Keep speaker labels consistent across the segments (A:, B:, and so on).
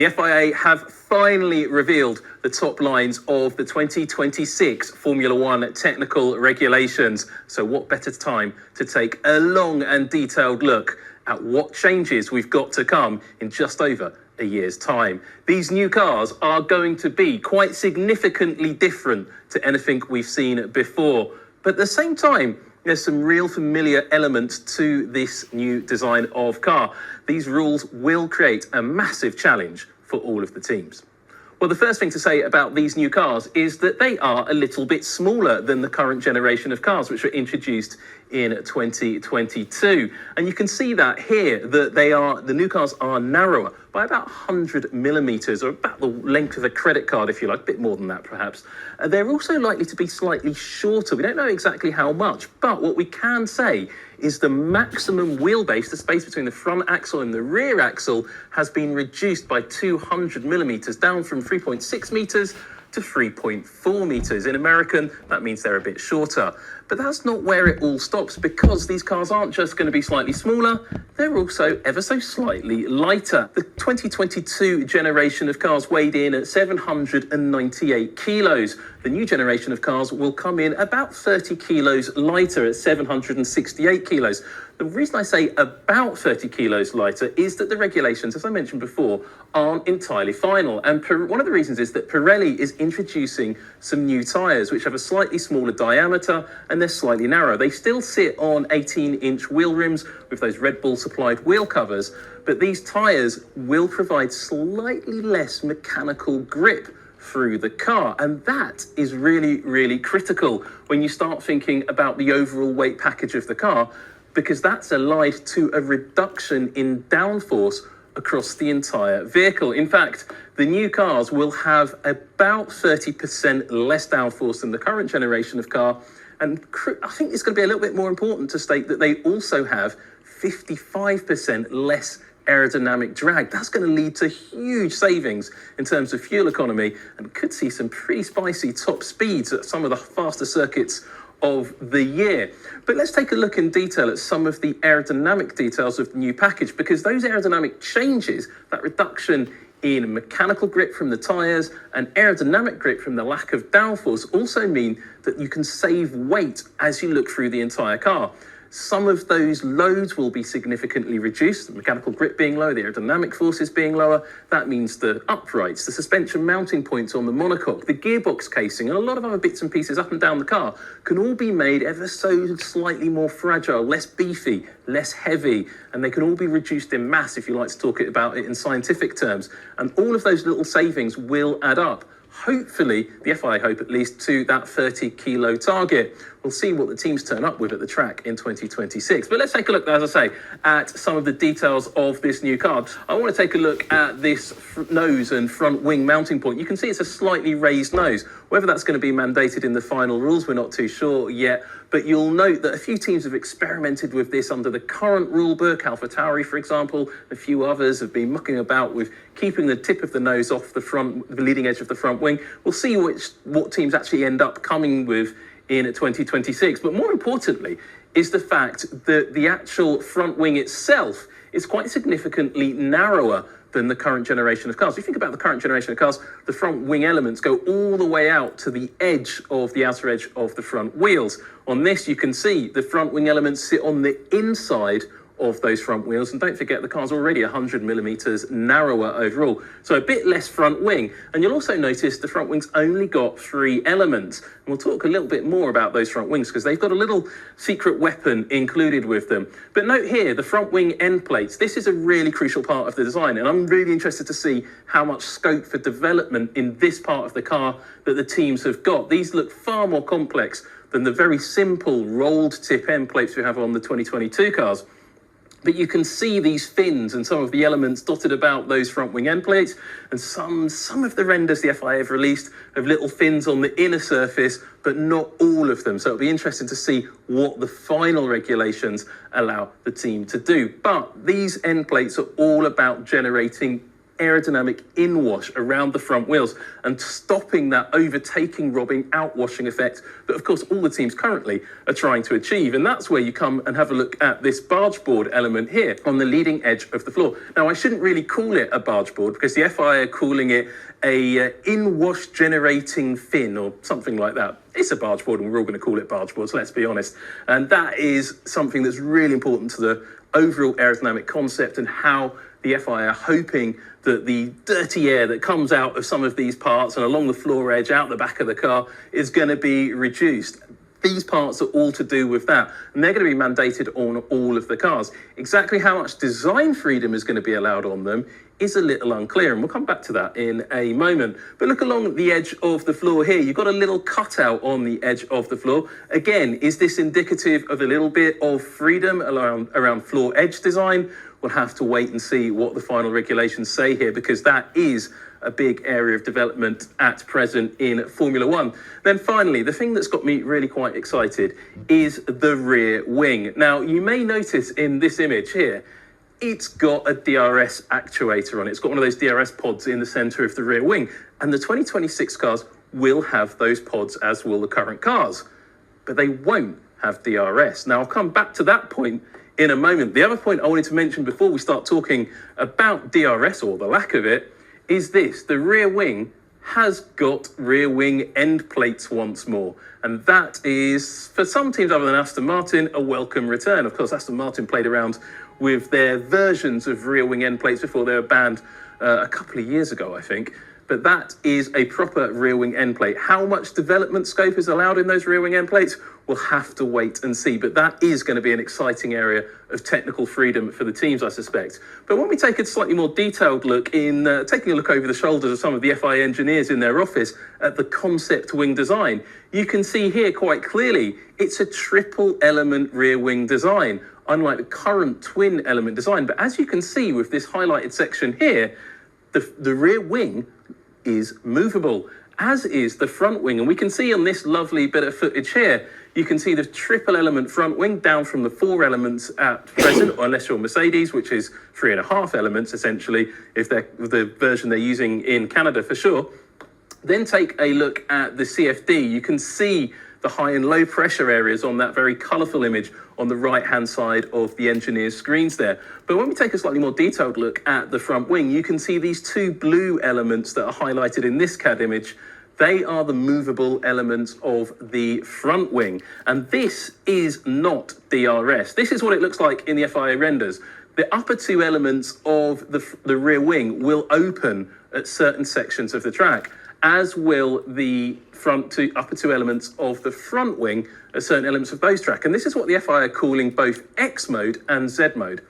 A: The FIA have finally revealed the top lines of the 2026 Formula One technical regulations. So what better time to take a long and detailed look at what changes we've got to come in just over a year's time. These new cars are going to be quite significantly different to anything we've seen before. But at the same time, there's some real familiar elements to this new design of car. These rules will create a massive challenge for all of the teams. Well, the first thing to say about these new cars is that they are a little bit smaller than the current generation of cars, which were introduced in 2022. And you can see that here, that the new cars are narrower by about 100 millimeters, or about the length of a credit card, if you like, a bit more than that perhaps. They're also likely to be slightly shorter. We don't know exactly how much, but what we can say is the maximum wheelbase, the space between the front axle and the rear axle, has been reduced by 200 millimeters, down from 3.6 meters to 3.4 meters. In American, that means they're a bit shorter. But that's not where it all stops, because these cars aren't just going to be slightly smaller, they're also ever so slightly lighter. The 2022 generation of cars weighed in at 798 kilos. The new generation of cars will come in about 30 kilos lighter at 768 kilos. The reason I say about 30 kilos lighter is that the regulations, as I mentioned before, aren't entirely final. And one of the reasons is that Pirelli is introducing some new tyres, which have a slightly smaller diameter and they're slightly narrow. They still sit on 18-inch wheel rims with those Red Bull supplied wheel covers, but these tyres will provide slightly less mechanical grip through the car. And that is really, really critical when you start thinking about the overall weight package of the car, because that's allied to a reduction in downforce across the entire vehicle. In fact, the new cars will have about 30% less downforce than the current generation of car. And I think it's going to be a little bit more important to state that they also have 55% less aerodynamic drag. That's going to lead to huge savings in terms of fuel economy, and could see some pretty spicy top speeds at some of the faster circuits of the year. But let's take a look in detail at some of the aerodynamic details of the new package, because those aerodynamic changes, that reduction in mechanical grip from the tyres and aerodynamic grip from the lack of downforce, also mean that you can save weight as you look through the entire car. Some of those loads will be significantly reduced, the mechanical grip being low, the aerodynamic forces being lower. That means the uprights, the suspension mounting points on the monocoque, the gearbox casing, and a lot of other bits and pieces up and down the car can all be made ever so slightly more fragile, less beefy, less heavy, and they can all be reduced in mass, if you like to talk about it in scientific terms. And all of those little savings will add up. Hopefully, the FIA hope at least, to that 30 kilo target. We'll see what the teams turn up with at the track in 2026. But let's take a look, as I say, at some of the details of this new car. I want to take a look at this nose and front wing mounting point. You can see it's a slightly raised nose. Whether that's going to be mandated in the final rules, we're not too sure yet. But you'll note that a few teams have experimented with this under the current rule book. AlphaTauri, for example, a few others have been mucking about with keeping the tip of the nose off the front, the leading edge of the front wing. We'll see what teams actually end up coming with in 2026. But more importantly is the fact that the actual front wing itself is quite significantly narrower than the current generation of cars. If you think about the current generation of cars, the front wing elements go all the way out to the edge of the outer edge of the front wheels. On this, you can see the front wing elements sit on the inside of those front wheels, and don't forget the car's already 100 millimeters narrower overall, so a bit less front wing. And you'll also notice the front wings only got 3 elements, and we'll talk a little bit more about those front wings because they've got a little secret weapon included with them. But note here the front wing end plates. This is a really crucial part of the design, and I'm really interested to see how much scope for development in this part of the car that the teams have got. These look far more complex than the very simple rolled tip end plates we have on the 2022 cars. But you can see these fins and some of the elements dotted about those front wing end plates, and some of the renders the FIA have released have little fins on the inner surface, but not all of them. So it'll be interesting to see what the final regulations allow the team to do. But these end plates are all about generating aerodynamic inwash around the front wheels and stopping that overtaking, robbing, outwashing effect that, of course, all the teams currently are trying to achieve. And that's where you come and have a look at this barge board element here on the leading edge of the floor. Now, I shouldn't really call it a barge board because the FIA are calling it a in-wash generating fin or something like that. It's a barge board and we're all going to call it barge boards, let's be honest. And that is something that's really important to the overall aerodynamic concept and how the FIA are hoping that the dirty air that comes out of some of these parts and along the floor edge, out the back of the car, is going to be reduced. These parts are all to do with that, and they're going to be mandated on all of the cars. Exactly how much design freedom is going to be allowed on them is a little unclear, and we'll come back to that in a moment. But look along the edge of the floor here. You've got a little cutout on the edge of the floor. Again, is this indicative of a little bit of freedom around floor edge design? We'll have to wait and see what the final regulations say here, because that is a big area of development at present in Formula One. Then finally, the thing that's got me really quite excited is the rear wing. Now, you may notice in this image here, it's got a DRS actuator on it. It's got one of those DRS pods in the center of the rear wing. And the 2026 cars will have those pods, as will the current cars. But they won't have DRS. Now, I'll come back to that point in a moment. The other point I wanted to mention before we start talking about DRS, or the lack of it, is this. The rear wing has got rear wing end plates once more. And that is, for some teams other than Aston Martin, a welcome return. Of course, Aston Martin played around with their versions of rear wing end plates before they were banned a couple of years ago, I think. But that is a proper rear wing end plate. How much development scope is allowed in those rear wing end plates? We'll have to wait and see. But that is going to be an exciting area of technical freedom for the teams, I suspect. But when we take a slightly more detailed look in taking a look over the shoulders of some of the FIA engineers in their office at the concept wing design, you can see here quite clearly it's a triple element rear wing design, unlike the current twin element design. But as you can see with this highlighted section here, the rear wing is movable, as is the front wing. And we can see on this lovely bit of footage here, you can see the triple element front wing down from the 4 elements at present, or unless you're Mercedes, which is 3.5 elements essentially, if they're the version they're using in Canada for sure. Then take a look at the CFD. You can see the high and low pressure areas on that very colourful image on the right-hand side of the engineer's screens there. But when we take a slightly more detailed look at the front wing, you can see these 2 blue elements that are highlighted in this CAD image. They are the movable elements of the front wing. And this is not DRS. This is what it looks like in the FIA renders. The upper 2 elements of the rear wing will open at certain sections of the track, as will the upper 2 elements of the front wing at certain elements of those track. And this is what the FIA are calling both X mode and Z mode.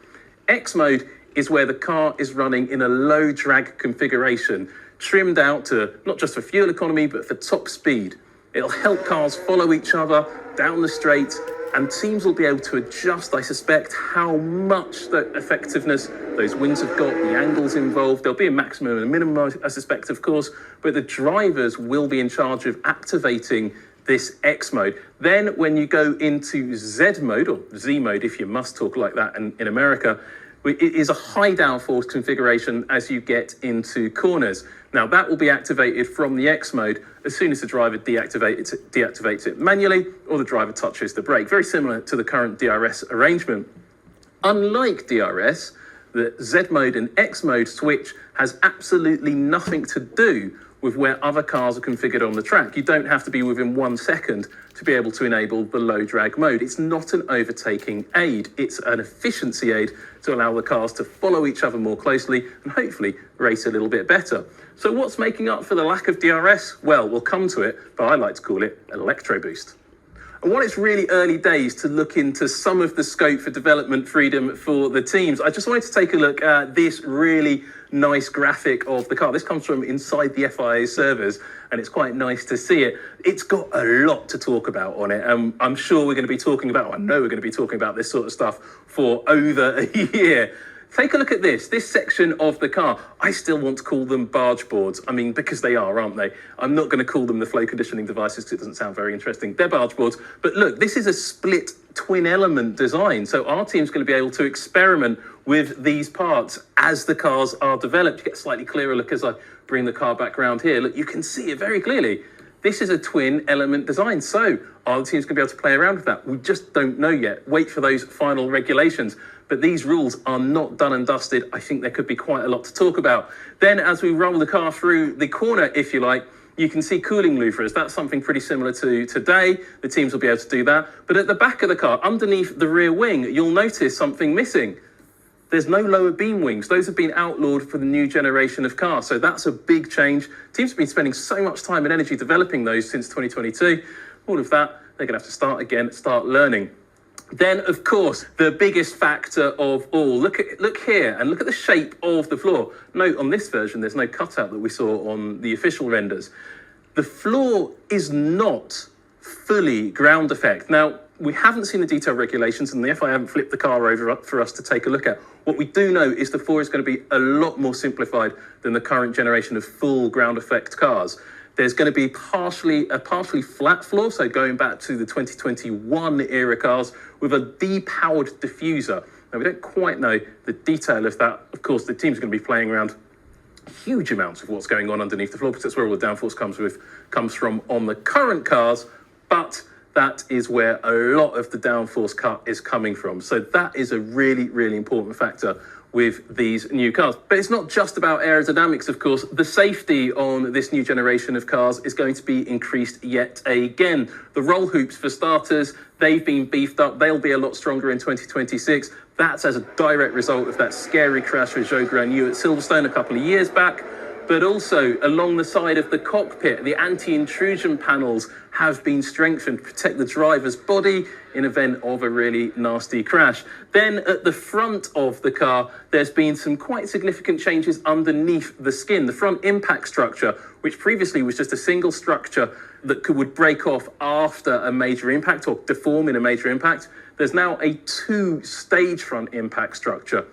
A: X mode is where the car is running in a low drag configuration, trimmed out to not just for fuel economy, but for top speed. It'll help cars follow each other down the straight, and teams will be able to adjust, I suspect, how much the effectiveness those wings have got, the angles involved. There'll be a maximum and a minimum, I suspect, of course, but the drivers will be in charge of activating this X mode. Then when you go into Z mode, or Z mode if you must talk like that in America, it is a high downforce configuration as you get into corners. Now that will be activated from the X mode as soon as the driver deactivates it manually, or the driver touches the brake. Very similar to the current DRS arrangement. Unlike DRS, the Z mode and X mode switch has absolutely nothing to do with where other cars are configured on the track. You don't have to be within 1 second to be able to enable the low drag mode. It's not an overtaking aid. It's an efficiency aid to allow the cars to follow each other more closely and hopefully race a little bit better. So what's making up for the lack of DRS? Well, we'll come to it, but I like to call it electro boost. And while it's really early days to look into some of the scope for development freedom for the teams, I just wanted to take a look at this really nice graphic of the car. This comes from inside the FIA servers, and it's quite nice to see it. It's got a lot to talk about on it. I'm sure we're going to be talking about, I know we're going to be talking about this sort of stuff for over a year. Take a look at this section of the car. I still want to call them barge boards. I mean, because they are, aren't they? I'm not going to call them the flow conditioning devices because it doesn't sound very interesting. They're barge boards. But look, this is a split twin element design. So our team's going to be able to experiment with these parts as the cars are developed. You get a slightly clearer look as I bring the car back around here. Look, you can see it very clearly. This is a twin element design. So our team's going to be able to play around with that. We just don't know yet. Wait for those final regulations. But these rules are not done and dusted. I think there could be quite a lot to talk about. Then as we roll the car through the corner, if you like, you can see cooling louvers. That's something pretty similar to today. The teams will be able to do that. But at the back of the car, underneath the rear wing, you'll notice something missing. There's no lower beam wings. Those have been outlawed for the new generation of cars. So that's a big change. Teams have been spending so much time and energy developing those since 2022. All of that, they're going to have to start again, start learning. Then, of course, the biggest factor of all, look here and look at the shape of the floor. Note on this version, there's no cutout that we saw on the official renders. The floor is not fully ground effect. Now, we haven't seen the detailed regulations and the FIA haven't flipped the car over for us to take a look at. What we do know is the floor is going to be a lot more simplified than the current generation of full ground effect cars. There's going to be a partially flat floor, so going back to the 2021 era cars with a depowered diffuser. Now, we don't quite know the detail of that. Of course, the team's going to be playing around huge amounts of what's going on underneath the floor because that's where all the downforce comes from on the current cars, but that is where a lot of the downforce cut is coming from. So that is a really, really important factor with these new cars. But it's not just about aerodynamics, of course. The safety on this new generation of cars is going to be increased yet again. The roll hoops, for starters, they've been beefed up. They'll be a lot stronger in 2026. That's as a direct result of that scary crash with Joe Granu at Silverstone a couple of years back. But also along the side of the cockpit, the anti-intrusion panels have been strengthened to protect the driver's body in event of a really nasty crash. Then at the front of the car, there's been some quite significant changes underneath the skin. The front impact structure, which previously was just a single structure that would break off after a major impact or deform in a major impact, there's now a two-stage front impact structure.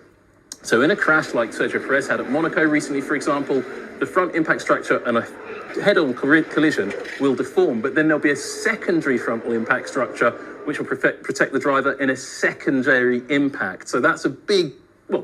A: So in a crash like Sergio Perez had at Monaco recently, for example, the front impact structure and a head-on collision will deform, but then there'll be a secondary frontal impact structure which will protect the driver in a secondary impact. So that's a big,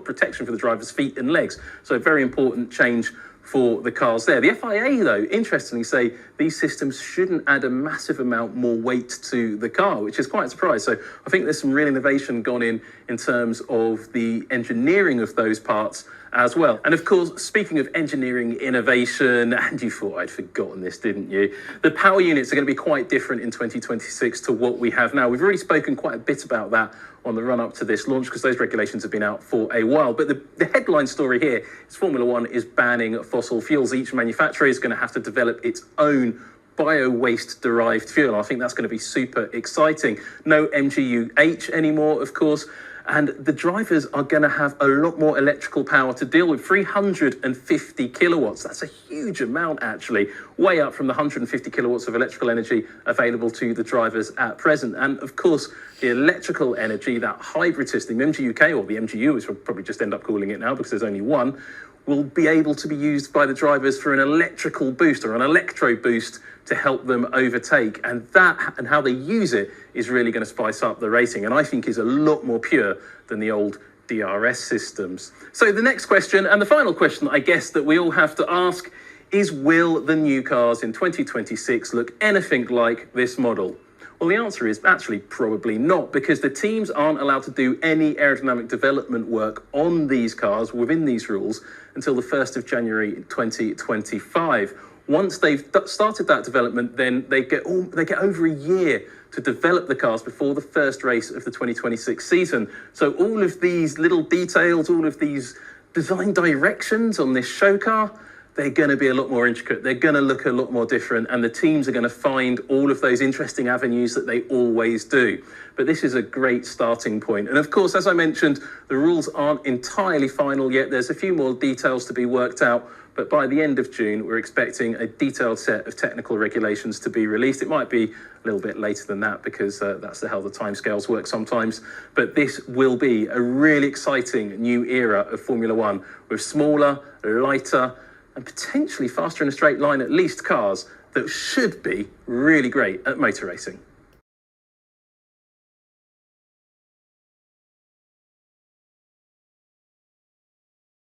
A: protection for the driver's feet and legs. So a very important change for the cars there. The FIA, though, interestingly say these systems shouldn't add a massive amount more weight to the car, which is quite a surprise. So I think there's some real innovation gone in terms of the engineering of those parts as well. And of course, speaking of engineering innovation, and you thought I'd forgotten this, didn't you? The power units are going to be quite different in 2026 to what we have now. We've already spoken quite a bit about that on the run up to this launch because those regulations have been out for a while. But the headline story here is Formula One is banning fossil fuels. Each manufacturer is going to have to develop its own bio-waste derived fuel. I think that's going to be super exciting. No MGU-H anymore, of course. And the drivers are going to have a lot more electrical power to deal with, 350 kilowatts. That's a huge amount, actually, way up from the 150 kilowatts of electrical energy available to the drivers at present. And of course, the electrical energy, that hybrid system, MGU-K, or the MGU, as we'll probably just end up calling it now because there's only one, will be able to be used by the drivers for an electrical boost or an electro boost to help them overtake. And that and how they use it is really going to spice up the racing, and I think is a lot more pure than the old DRS systems. So the next question, and the final question I guess that we all have to ask, is will the new cars in 2026 look anything like this model? Well, the answer is actually probably not, because the teams aren't allowed to do any aerodynamic development work on these cars within these rules until the 1st of January 2025. Once they've started that development, then they get over a year to develop the cars before the first race of the 2026 season. So all of these little details, all of these design directions on this show car, they're going to be a lot more intricate. They're going to look a lot more different, and the teams are going to find all of those interesting avenues that they always do. But this is a great starting point. And of course, as I mentioned, the rules aren't entirely final yet. There's a few more details to be worked out. But by the end of June, we're expecting a detailed set of technical regulations to be released. It might be a little bit later than that because that's how the timescales work sometimes. But this will be a really exciting new era of Formula One with smaller, lighter, and potentially faster in a straight line, at least, cars that should be really great at motor racing.